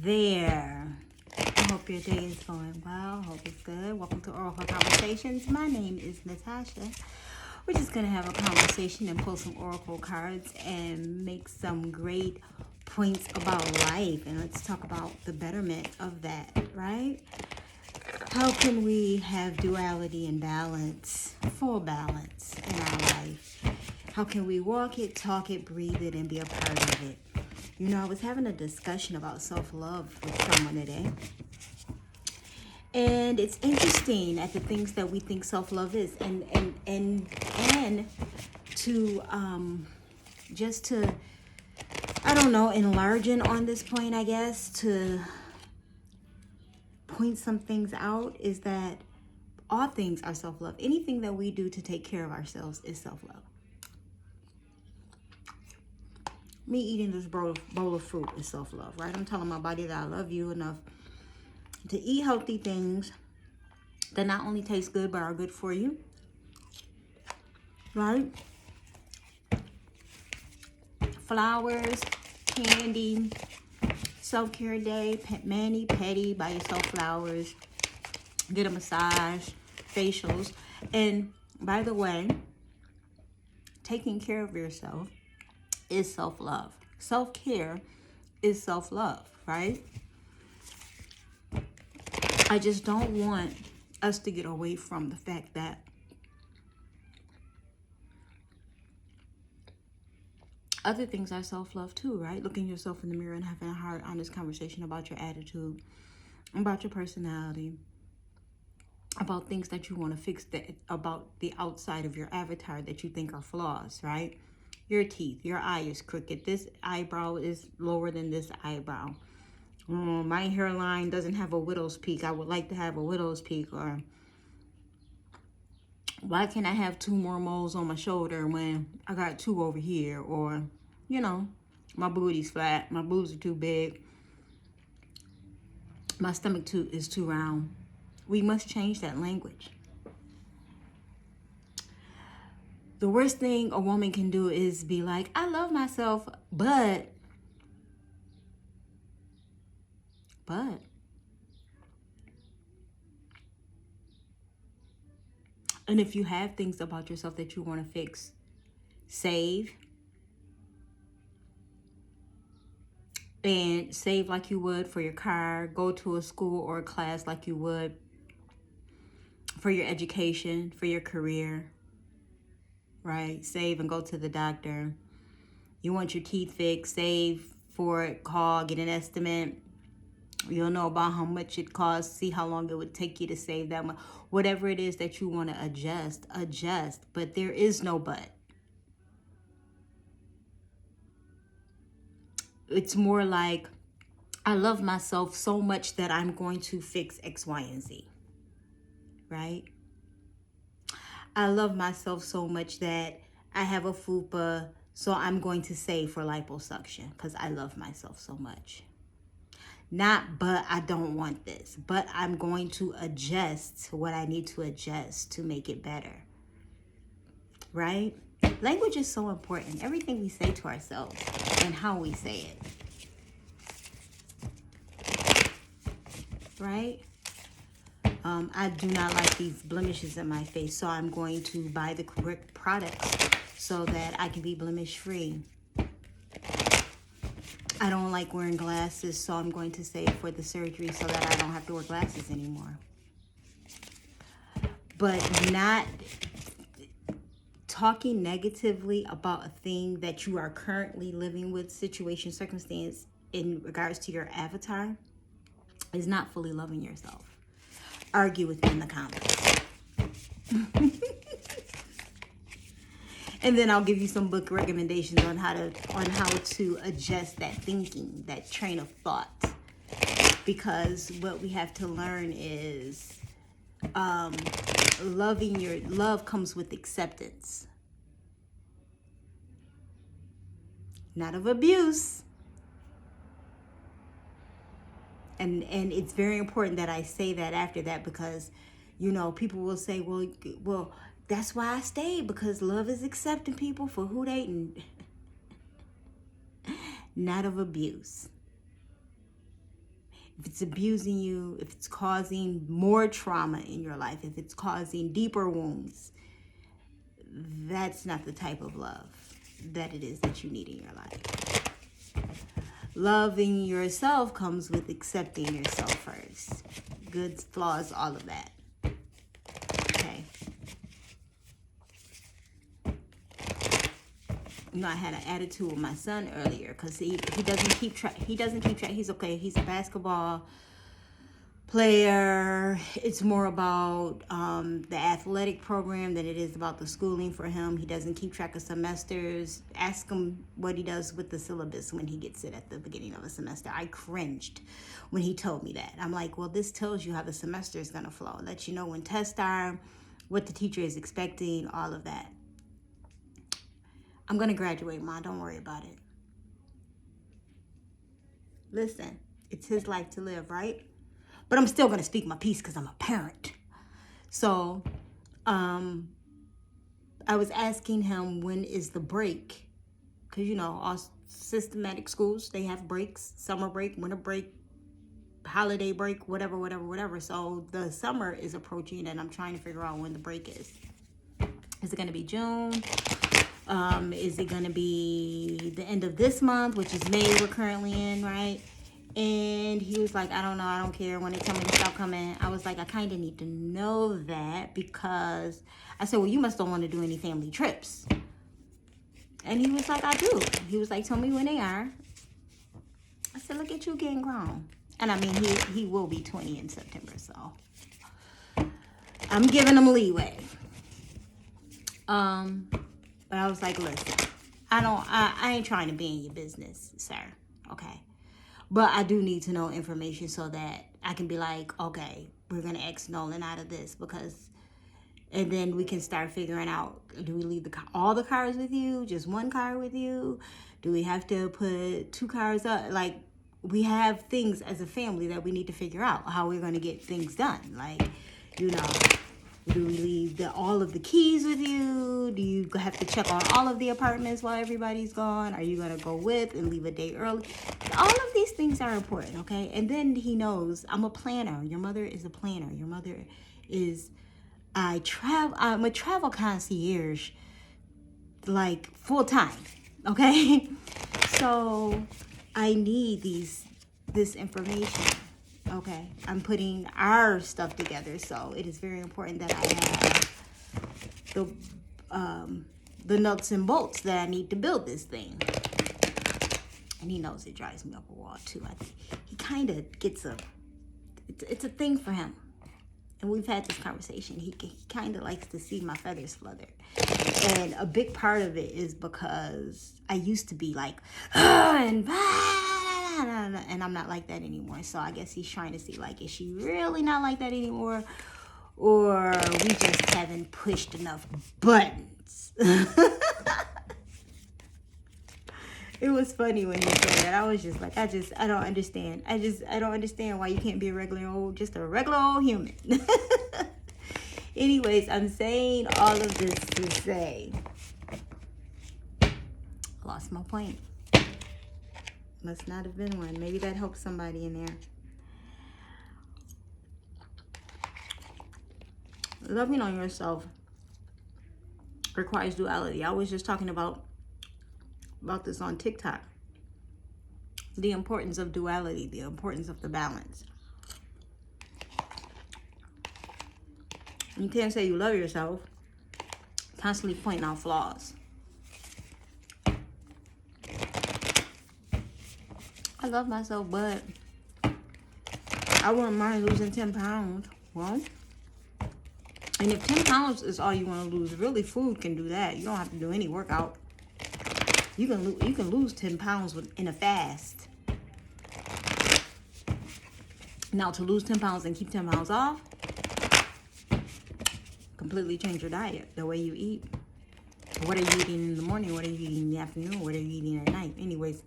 there. I hope your day is going well. Hope it's good. Welcome to Oracle Conversations. My name is Natasha. We're just going to have a conversation and pull some Oracle cards and make some great points about life. And let's talk about the betterment of that, right? How can we have duality and balance, full balance in our life? How can we walk it, talk it, breathe it, and be a part of it? You know, I was having a discussion about self-love with someone today. And it's interesting at the things that we think self-love is. And to, just to, I don't know, enlarging on this point, I guess, to point some things out is that all things are self-love. Anything that we do to take care of ourselves is self-love. Me eating this bowl of fruit is self-love, right? I'm telling my body that I love you enough to eat healthy things that not only taste good, but are good for you, right? Flowers, candy, self-care day, mani-pedi, buy yourself flowers, get a massage, facials. And by the way, taking care of yourself is self-love. Self-care is self-love, right? I just don't want us to get away from the fact that other things are self-love too, right? Looking yourself in the mirror and having a hard, honest conversation about your attitude, about your personality, about things that you want to fix, about the outside of your avatar that you think are flaws, right? Your teeth, your eye is crooked. This eyebrow is lower than this eyebrow. My hairline doesn't have a widow's peak. I would like to have a widow's peak. Or why can't I have 2 more moles on my shoulder when I got 2 over here? Or, you know, my booty's flat. My boobs are too big. My stomach is too round. We must change that language. The worst thing a woman can do is be like, I love myself, but. And if you have things about yourself that you want to fix, save. And save like you would for your car. Go to a school or a class like you would for your education, for your career. Right? Save and go to the doctor. You want your teeth fixed, save for it, call, get an estimate. You'll know about how much it costs, see how long it would take you to save that much. Whatever it is that you want to adjust. But there is no but. It's more like, I love myself so much that I'm going to fix X, Y, and Z. Right? I love myself so much that I have a fupa, so I'm going to save for liposuction because I love myself so much. Not, but I don't want this, but I'm going to adjust what I need to adjust to make it better. Right? Language is so important. Everything we say to ourselves and how we say it. Right? I do not like these blemishes in my face, so I'm going to buy the correct products so that I can be blemish free. I don't like wearing glasses, so I'm going to save for the surgery so that I don't have to wear glasses anymore. But not talking negatively about a thing that you are currently living with, situation, circumstance, in regards to your avatar, is not fully loving yourself. Argue with me in the comments. And then I'll give you some book recommendations on how to adjust that thinking, that train of thought. Because what we have to learn is love comes with acceptance. Not of abuse. And it's very important that I say that after that, because, you know, people will say, well, that's why I stayed, because love is accepting people for who they, not of abuse. if it's abusing you, if it's causing more trauma in your life, if it's causing deeper wounds, that's not the type of love that it is that you need in your life. Loving yourself comes with accepting yourself first. Goods, flaws, all of that. Okay. You know, I had an attitude with my son earlier because he doesn't keep track. He doesn't keep track. He's okay. He's a basketball player. It's more about the athletic program than it is about the schooling for him. He doesn't keep track of semesters. Ask him what he does with the syllabus when he gets it at the beginning of a semester. I cringed when he told me that. I'm like, well, this tells you how the semester is going to flow. Let you know when tests are, what the teacher is expecting, all of that. I'm going to graduate, Ma. Don't worry about it. Listen, it's his life to live, right? But I'm still going to speak my piece because I'm a parent. So, I was asking him, when is the break? Because, you know, all systematic schools, they have breaks. Summer break, winter break, holiday break, whatever. So, the summer is approaching, and I'm trying to figure out when the break is. Is it going to be June? Is it going to be the end of this month, which is May we're currently in, right? And he was like, I don't know, I don't care. When they tell me to stop coming, I was like, I kind of need to know that, because I said, well, you must don't want to do any family trips. And he was like, I do. He was like, tell me when they are. I said, look at you getting grown. And I mean, he will be 20 in September, so I'm giving him leeway. But I was like, listen, I ain't trying to be in your business, sir. Okay. But I do need to know information so that I can be like, okay, we're going to X Nolan out of this, because, and then we can start figuring out, do we leave all the cars with you? Just one car with you? Do we have to put 2 cars up? Like, we have things as a family that we need to figure out how we're going to get things done. Like, you know, do we leave all of the keys with you? Do you have to check on all of the apartments while everybody's gone? Are you going to go with and leave a day early? All of these things are important, okay? And then he knows I'm a planner. Your mother is a planner. Your mother is, I'm a travel concierge, like, full time, okay? So I need this information. Okay, I'm putting our stuff together, so it is very important that I have the nuts and bolts that I need to build this thing. And he knows it drives me up a wall too. I think he kind of gets it's a thing for him. And we've had this conversation. He kind of likes to see my feathers flutter. And a big part of it is because I used to be like, and I'm not like that anymore. So I guess he's trying to see, like, is she really not like that anymore? Or we just haven't pushed enough buttons. It was funny when he said that. I was just like, I don't understand. I don't understand why you can't be a regular old human. Anyways, I'm saying all of this to say, lost my point. Must not have been one. Maybe that helps somebody in there. Loving on yourself requires duality. I was just talking about this on TikTok. The importance of duality, the importance of the balance. You can't say you love yourself constantly pointing out flaws. I love myself, but I wouldn't mind losing 10 pounds. Well, and if 10 pounds is all you want to lose, really food can do that. You don't have to do any workout. You can lose 10 pounds in a fast. Now, to lose 10 pounds and keep 10 pounds off, completely change your diet, the way you eat. What are you eating in the morning? What are you eating in the afternoon? What are you eating at night? Anyways,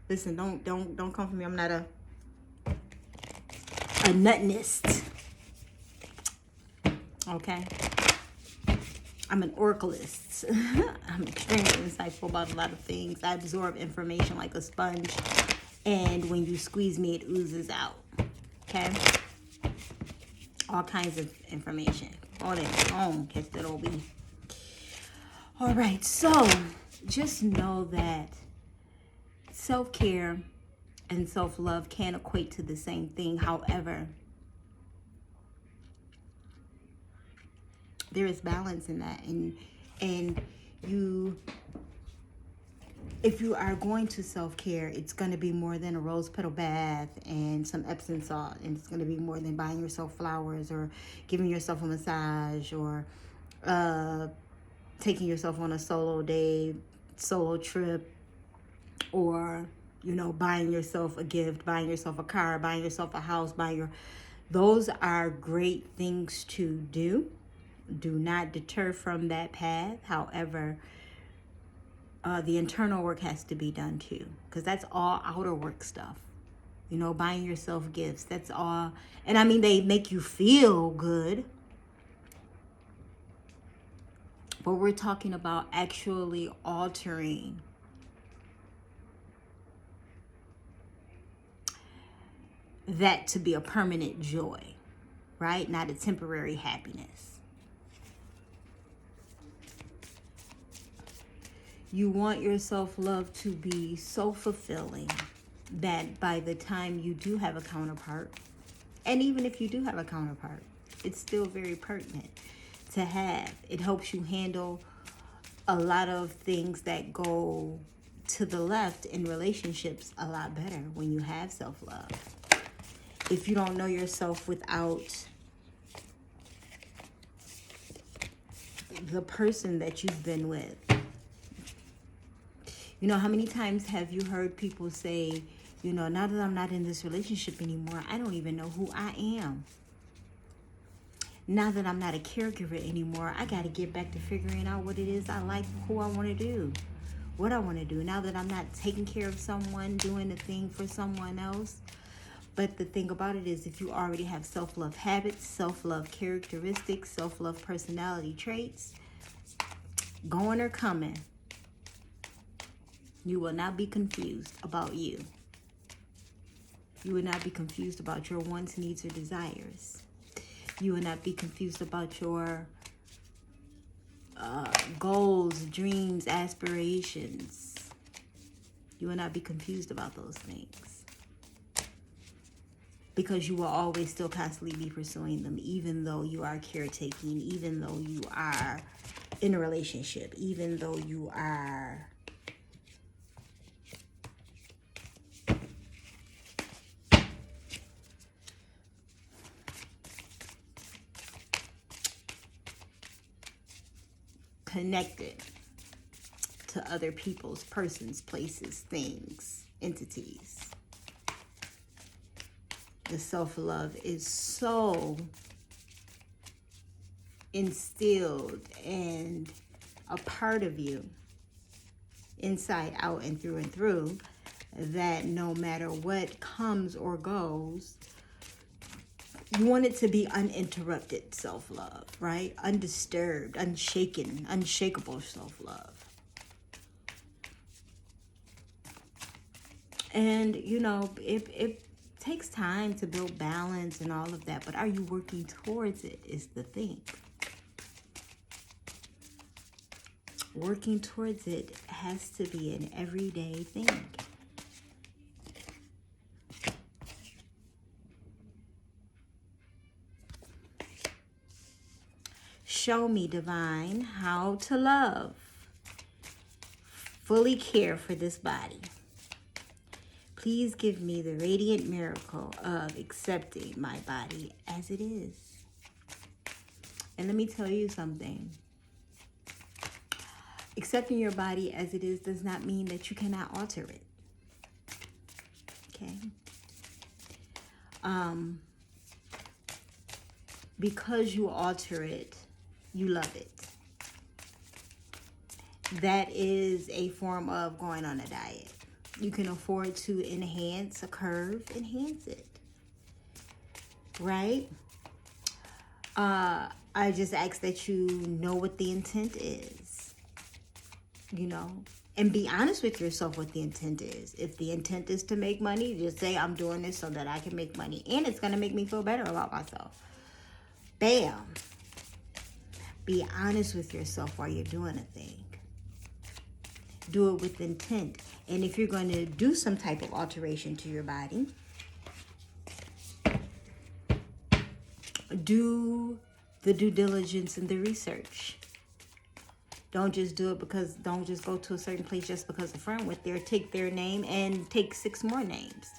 listen, don't come for me. I'm not a nutnist. Okay? I'm an oracleist. I'm extremely insightful about a lot of things. I absorb information like a sponge, and when you squeeze me, it oozes out. Okay? All kinds of information. All that on, catch that OB. All right, so just know that self-care and self-love can equate to the same thing. However, there is balance in that, and you, if you are going to self-care, it's going to be more than a rose petal bath and some Epsom salt, and it's going to be more than buying yourself flowers or giving yourself a massage or taking yourself on a solo day, solo trip, or, you know, buying yourself a gift, buying yourself a car, buying yourself a house, those are great things to do. Do not deter from that path. However, the internal work has to be done too, because that's all outer work stuff. You know, buying yourself gifts, that's all. And I mean, they make you feel good. But we're talking about actually altering that to be a permanent joy, right? Not a temporary happiness. You want your self-love to be so fulfilling that by the time you do have a counterpart, and even if you do have a counterpart, it's still very pertinent to have. It helps you handle a lot of things that go to the left in relationships a lot better when you have self-love. If you don't know yourself without the person that you've been with, you know, how many times have you heard people say, you know, now that I'm not in this relationship anymore, I don't even know who I am. Now that I'm not a caregiver anymore, I got to get back to figuring out what it is I like, who I want to do, what I want to do. Now that I'm not taking care of someone, doing a thing for someone else. But the thing about it is, if you already have self-love habits, self-love characteristics, self-love personality traits, going or coming, you will not be confused about you. You will not be confused about your wants, needs, or desires. You will not be confused about your goals, dreams, aspirations. You will not be confused about those things. Because you will always still constantly be pursuing them, even though you are caretaking, even though you are in a relationship, even though you are connected to other people's persons, places, things, entities. The self-love is so instilled and a part of you, inside out and through, that no matter what comes or goes, you want it to be uninterrupted self-love, right? Undisturbed, unshaken, unshakable self-love. And, you know, it takes time to build balance and all of that, but are you working towards it is the thing. Working towards it has to be an everyday thing. Show me, divine, how to love, fully care for this body. Please give me the radiant miracle of accepting my body as it is. And let me tell you something. Accepting your body as it is does not mean that you cannot alter it. Okay? Because you alter it, you love it. That is a form of going on a diet. You can afford to enhance a curve, enhance it. Right? I just ask that you know what the intent is. You know, And be honest with yourself what the intent is. If the intent is to make money, just say, I'm doing this so that I can make money. And it's going to make me feel better about myself. Bam. Be honest with yourself while you're doing a thing. Do it with intent. And if you're going to do some type of alteration to your body, do the due diligence and the research. Don't just do it because, don't just go to a certain place just because a friend went there. Take their name and take 6 more names.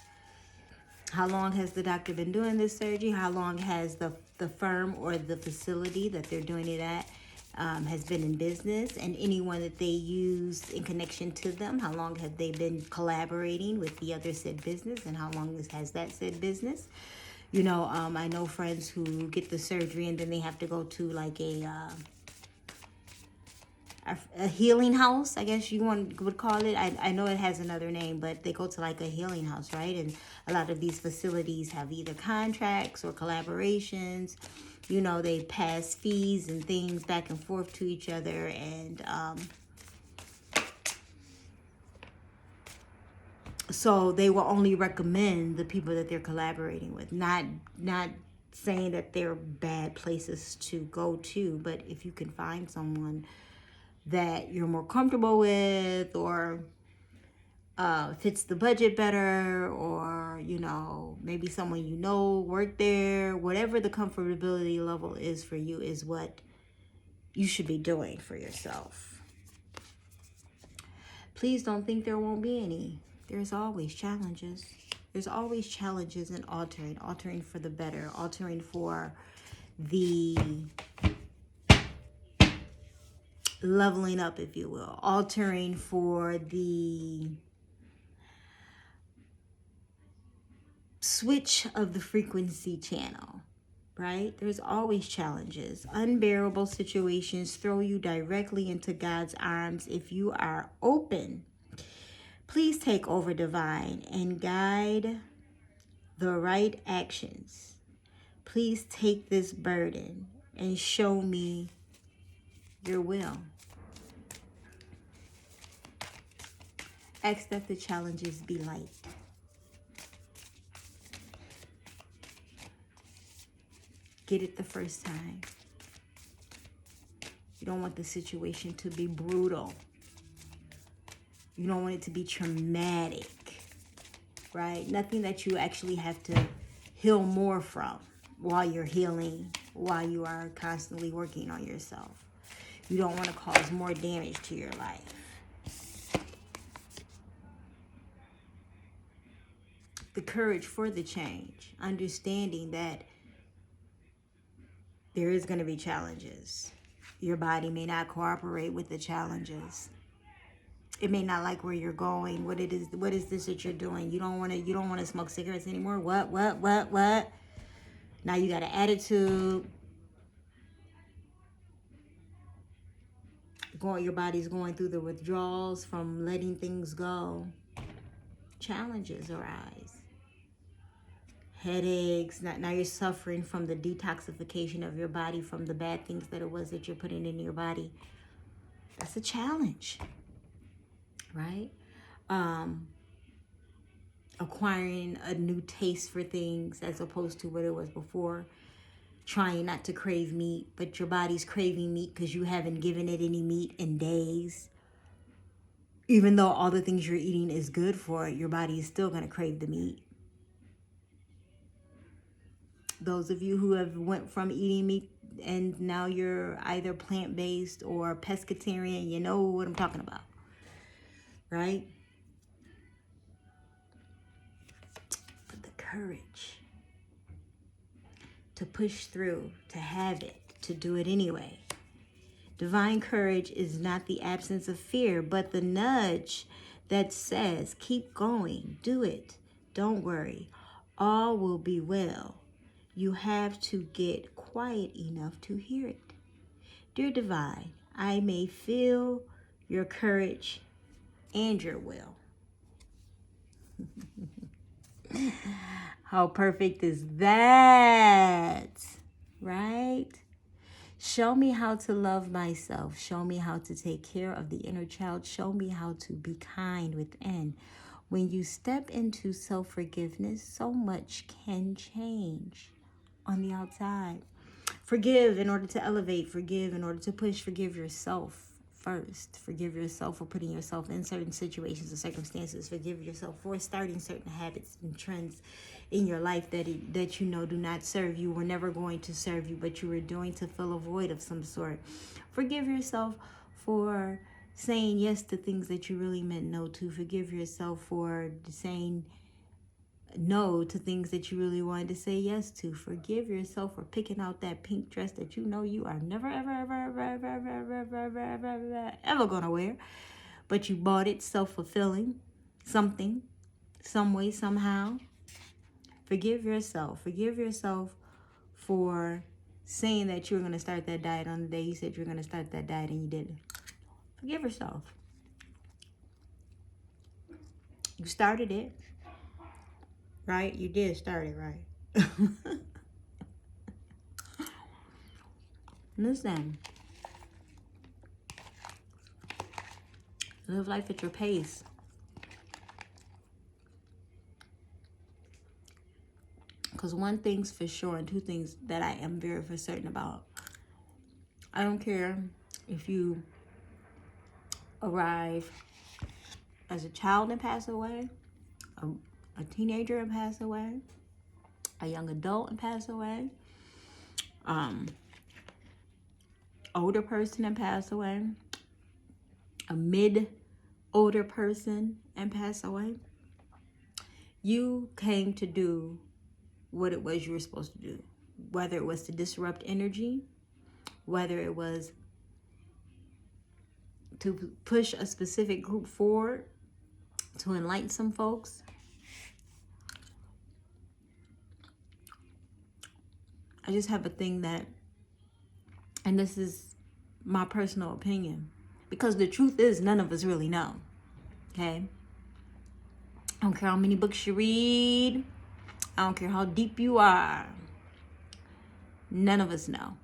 How long has the doctor been doing this surgery? How long has the firm or the facility that they're doing it at has been in business? And anyone that they use in connection to them, how long have they been collaborating with the other said business? And how long has that said business? You know, I know friends who get the surgery and then they have to go to like a healing house, I guess you would call it. I know it has another name, but they go to like a healing house, right? And a lot of these facilities have either contracts or collaborations. You know, they pass fees and things back and forth to each other. And so they will only recommend the people that they're collaborating with. Not saying that they're bad places to go to, but if you can find someone that you're more comfortable with, or fits the budget better, or, you know, maybe someone you know worked there, whatever the comfortability level is for you is what you should be doing for yourself. Please don't think there won't be any. There's always challenges. There's always challenges in altering for the better, altering for the leveling up, if you will, altering for the switch of the frequency channel, right? There's always challenges. Unbearable situations throw you directly into God's arms if you are open. Please take over, divine, and guide the right actions. Please take this burden and show me your will. Ask that the challenges be light. Get it the first time. You don't want the situation to be brutal. You don't want it to be traumatic, right? Nothing that you actually have to heal more from while you're healing, while you are constantly working on yourself. You don't want to cause more damage to your life. The courage for the change, understanding that there is going to be challenges. Your body may not cooperate with the challenges. It may not like where you're going. What is this that you're doing? You don't want to smoke cigarettes anymore. What? Now you got an attitude. Your body's going through the withdrawals from letting things go. Challenges arise. Headaches. Now you're suffering from the detoxification of your body from the bad things that it was that you're putting in your body. That's a challenge, right? Acquiring a new taste for things as opposed to what it was before. Trying not to crave meat, but your body's craving meat because you haven't given it any meat in days. Even though all the things you're eating is good for it, your body is still going to crave the meat. Those of you who have went from eating meat and now you're either plant-based or pescatarian, you know what I'm talking about, right? But the courage to push through, to have it, to do it anyway. Divine courage is not the absence of fear, but the nudge that says, keep going, do it, don't worry, all will be well. You have to get quiet enough to hear it. Dear Divine, I may feel your courage and your will. How perfect is that, right? Show me how to love myself. Show me how to take care of the inner child. Show me how to be kind within. When you step into self-forgiveness, so much can change on the outside. Forgive in order to elevate. Forgive in order to push. Forgive yourself first. Forgive yourself for putting yourself in certain situations or circumstances. Forgive yourself for starting certain habits and trends in your life that you know do not serve you, were never going to serve you, but you were doing to fill a void of some sort. Forgive yourself for saying yes to things that you really meant no to. Forgive yourself for saying no to things that you really wanted to say yes to. Forgive yourself for picking out that pink dress that you know you are never, ever, ever, ever, ever, ever, ever, ever, ever, ever, ever gonna wear. But you bought it, self-fulfilling, something, some way, somehow. Forgive yourself. Forgive yourself for saying that you were going to start that diet on the day you said you were going to start that diet and you didn't. Forgive yourself. You started it, right? You did start it, right? Listen. Live life at your pace. Because one thing's for sure and two things that I am very for certain about. I don't care if you arrive as a child and pass away, a teenager and pass away, a young adult and pass away, older person and pass away, a mid-older person and pass away. You came to do what it was you were supposed to do. Whether it was to disrupt energy, whether it was to push a specific group forward, to enlighten some folks. I just have a thing that, and this is my personal opinion, because the truth is none of us really know, okay? I don't care how many books you read. I don't care how deep you are. None of us know.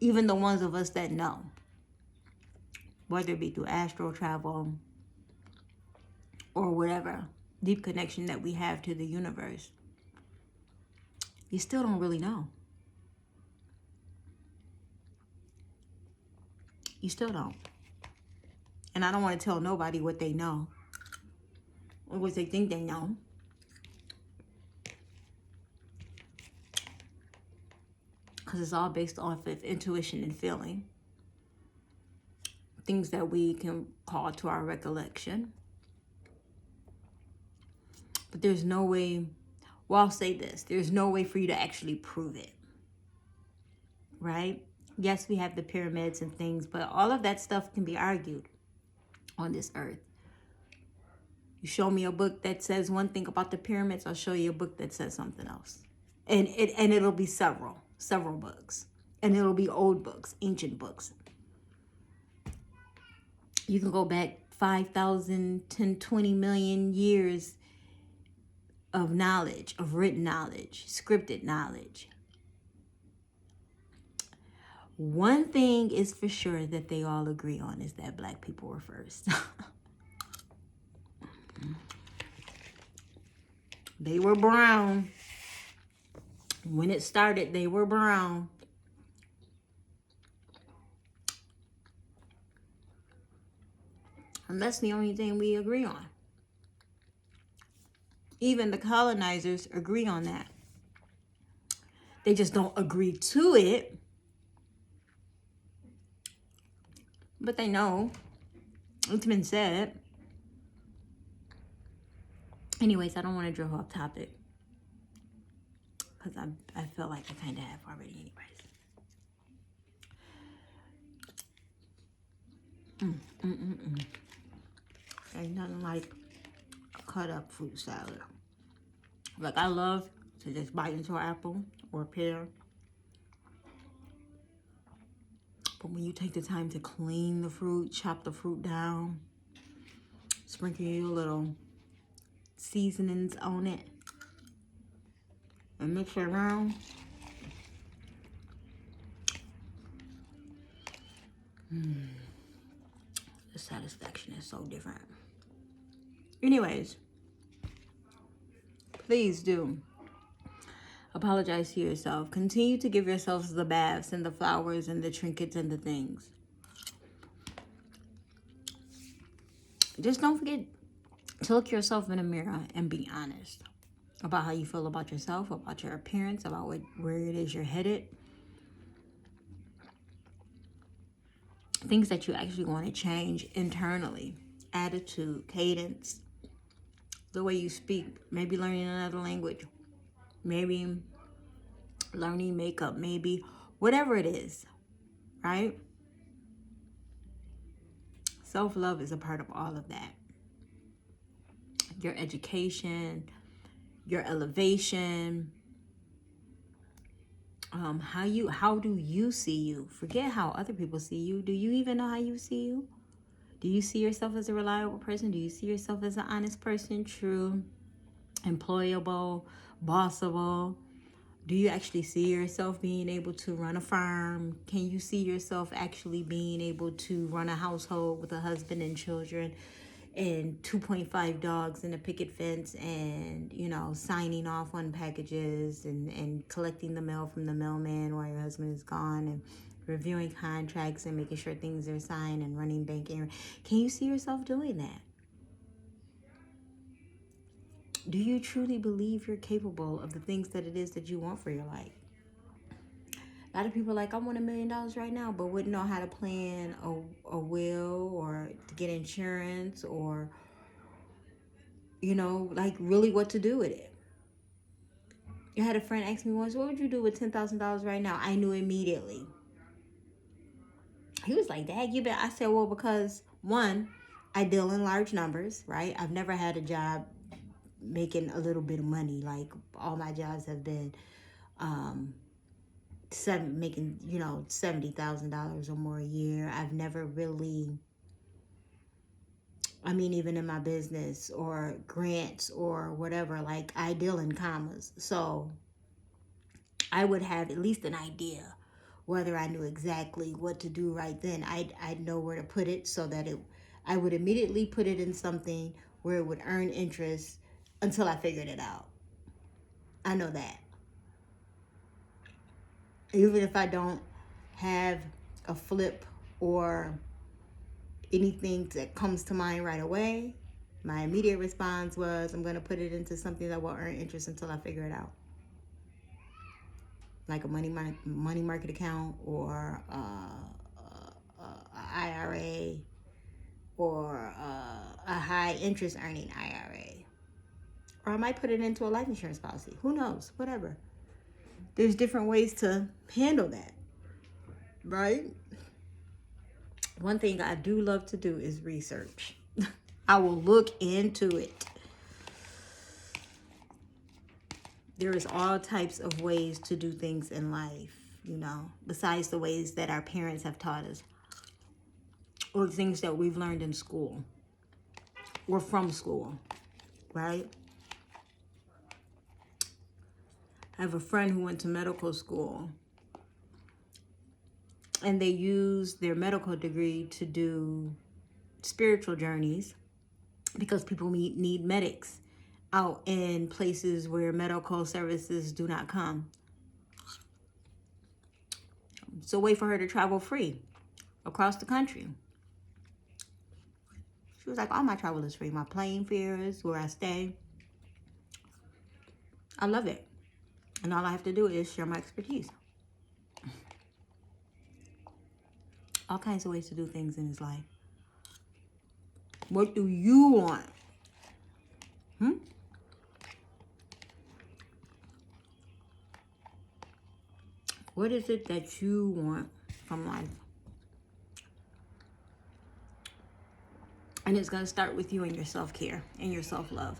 Even the ones of us that know, whether it be through astral travel or whatever deep connection that we have to the universe, you still don't really know. You still don't. And I don't want to tell nobody what they know or what they think they know. Because it's all based off of intuition and feeling. Things that we can call to our recollection. But there's no way, well, I'll say this, there's no way for you to actually prove it. Right? Yes, we have the pyramids and things, but all of that stuff can be argued on this earth. You show me a book that says one thing about the pyramids, I'll show you a book that says something else. And it'll be several books. And it'll be old books, ancient books. You can go back 5,000, 10, 20 million years of knowledge, of written knowledge, scripted knowledge. One thing is for sure that they all agree on is that black people were first. They were brown. When it started, they were brown. And that's the only thing we agree on. Even the colonizers agree on that. They just don't agree to it. But they know. It's been said. Anyways, I don't want to drill off topic. Because I feel like I kind of have already anyways. Ain't nothing like a cut up fruit salad. Like I love to just bite into an apple or a pear. But when you take the time to clean the fruit, chop the fruit down, sprinkle your little seasonings on it, and mix it around, The satisfaction is so different. Anyways, please do apologize to yourself. Continue to give yourselves the baths and the flowers and the trinkets and the things. Just don't forget to look yourself in the mirror and be honest about how you feel about yourself, about your appearance, about where it is you're headed. Things that you actually want to change internally. Attitude, cadence, the way you speak, maybe learning another language, maybe learning makeup, maybe whatever it is, right? Self-love is a part of all of that. Your education, your elevation, how do you see you? Forget how other people see you. Do you even know how you see you? Do you see yourself as a reliable person? Do you see yourself as an honest person, true, employable, bossable? Do you actually see yourself being able to run a farm? Can you see yourself actually being able to run a household with a husband and children and 2.5 dogs and a picket fence and, you know, signing off on packages and collecting the mail from the mailman while your husband is gone and reviewing contracts and making sure things are signed and running banking? Can you see yourself doing that? Do you truly believe you're capable of the things that it is that you want for your life? A lot of people are like, I want $1 million right now, but wouldn't know how to plan a will or to get insurance or, you know, like really what to do with it. I had a friend ask me once, what would you do with $10,000 right now? I knew immediately. He was like, Dad, you bet. I said, well, because one, I deal in large numbers, right? I've never had a job making a little bit of money. Like all my jobs have been making, you know, $70,000 or more a year. I've never really, I mean, even in my business or grants or whatever, like I deal in commas. So I would have at least an idea whether I knew exactly what to do right then. I'd know where to put it so that I would immediately put it in something where it would earn interest until I figured it out. I know that. Even if I don't have a flip or anything that comes to mind right away, my immediate response was, I'm going to put it into something that will earn interest until I figure it out. Like a money market account or a IRA or a high interest earning IRA. Or I might put it into a life insurance policy. Who knows? Whatever. There's different ways to handle that, right? One thing I do love to do is research. I will look into it. There is all types of ways to do things in life, you know, besides the ways that our parents have taught us or things that we've learned in school or from school, right? I have a friend who went to medical school and they used their medical degree to do spiritual journeys because people need medics out in places where medical services do not come. It's a way for her to travel free across the country. She was like, all my travel is free. My plane fares, where I stay. I love it. And all I have to do is share my expertise. All kinds of ways to do things in his life. What do you want? What is it that you want from life? And it's going to start with you and your self-care and your self-love.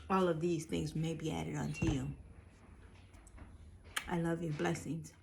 All of these things may be added onto you. I love you. Blessings.